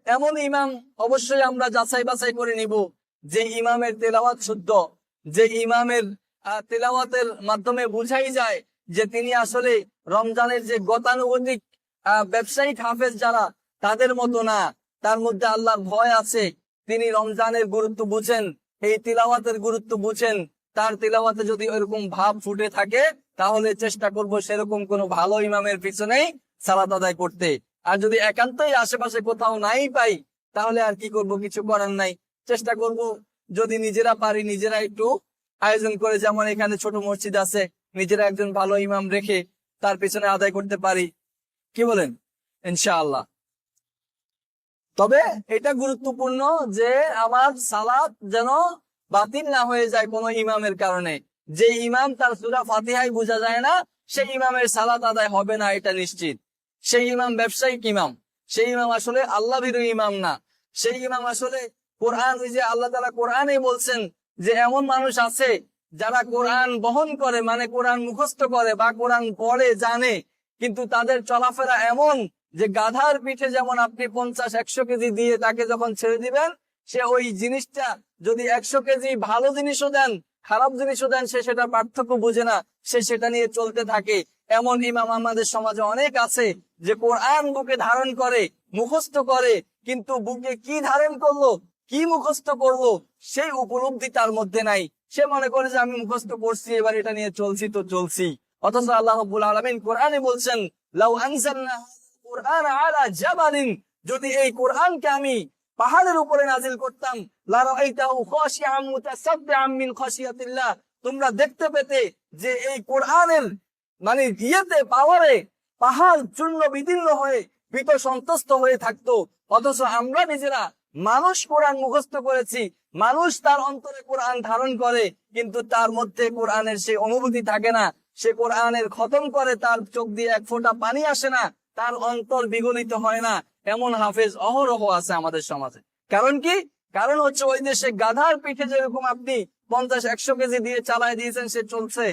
এমন ইমাম অবশ্যই আমরা যাচাই বাছাই করে নিব যে ইমামের তেলাওয়াত শুদ্ধ, যে ইমামের তেলাওয়াতের মাধ্যমে বোঝাই যায় যে তিনি আসলে রমজানের যে গতানুগতিক ব্যবসায়িক হাফেজ যারা তাদের মতো না, তার মধ্যে আল্লাহর ভয় আছে, তিনি রমজানের গুরুত্ব বুঝেন, এই তিলাওয়াতের গুরুত্ব বুঝেন। তার তিলাওয়াতে যদি ওইরকম ভাব ফুটে থাকে তাহলে চেষ্টা করব সেরকম কোনো ভালো ইমামের পিছনেই সালাত আদায় করতে। আর যদি একান্তই আশেপাশে কোথাও নাই পাই তাহলে আর কি করব, কিছু করার নাই। চেষ্টা করব যদি নিজেরা পারি নিজেরা একটু আয়োজন করে, যেমন এখানে ছোট মসজিদ আছে, নিজেরা একজন ভালো ইমাম রেখে তার পিছনে আদায় করতে পারি। কি বলেন? ইনশাআল্লাহ। তবে এটা গুরুত্বপূর্ণ যে আমার সালাত যেন বাতিল না হয়ে যায় কোনো ইমামের কারণে। যে ইমাম তার সূরা ফাতিহাই বোঝা যায় না, সেই ইমামের সালাত আদায় হবে না, এটা নিশ্চিত। সেই ইমাম ব্যবসায়িক ইমাম, সেই ইমাম আসলে আল্লাহ ভীরু ইমাম না। সেই ইমাম আসলে কোরআন, ওই যে আল্লাহ তাআলা কোরআনেই বলছেন যে এমন মানুষ আছে যারা কোরআন বহন করে, মানে কোরআন মুখস্থ করে বা কোরআন পড়ে জানে, কিন্তু তাদের চলাফেরা এমন যে গাধার পিঠে যেমন আপনি 50-100 কেজি দিয়ে তাকে যখন ছেড়ে দিবেন, সে ওই জিনিসটা যদি 100 কেজি ভালো জিনিসও দেন খারাপ জিনিসও দেন, সে সেটা পার্থক্য বুঝে না, সে সেটা নিয়ে চলতে থাকে। এমন ইমাম আমাদের সমাজে অনেক আছে যে কোরআন বুকে ধারণ করে, মুখস্থ করে, কিন্তু বুকে কি ধারণ করলো, কি মুখস্থ করলো, সেই উপলব্ধি তার মধ্যে নাই। সে মনে করে যে আমি মুখস্থ করছি, এবার এটা নিয়ে চলছি তো চলছি। অথচ আল্লাহ রাব্বুল আলামিন কোরআনে বলছেন, লাউ আনজালনা কুরআন আলা জাবালিন, যদি এই কোরআনকে আমি পাহাড়ের উপরে নাজিল করতাম, লারাআইতাহু খাশিআম মুতাসাদ্দিআম মিন খাশিয়াতিল্লাহ, তোমরা দেখতে পেতে যে এই কোরআনের মানে ইয়েতে পাওয়ারে পাহাড় চূর্ণ বিদীর্ণ হয়ে ভীত সন্ত্রস্ত হয়ে থাকতো। অথচ আমরা নিজেরা মানুষ কোরআন মুখস্থ করেছি, মানুষ তার অন্তরে কোরআন ধারণ করে, কিন্তু তার মধ্যে কোরআনের সেই অনুভূতি থাকে না। সে কোরআনের খতম করে, তার চোখ দিয়ে এক ফোঁটা পানি আসে না, তার অন্তর বিগলিত হয় না। এমন হাফেজ অহরহ আছে আমাদের সমাজে। কারণ কি? কারণ হচ্ছে ওই দেশে গাধার পিঠে যেরকম আপনি 50-100 কেজি দিয়ে চালায় দিয়েছেন, সে চলছে,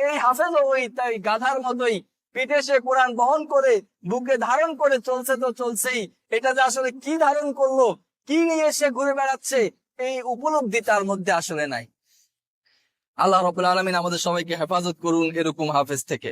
এই হাফেজও ওই তাই গাধার মতোই পিঠে সে কোরআন বহন করে বুকে ধারণ করে চলছে তো চলছেই। এটা যে আসলে কি ধারণ করলো, কি নিয়ে সে ঘুরে বেড়াচ্ছে, এই উপলব্ধি তার মধ্যে আসলে নাই। আল্লাহ রাব্বুল আলামিন আমাদের সবাইকে হেফাজত করুন এরকম হাফেজ থেকে।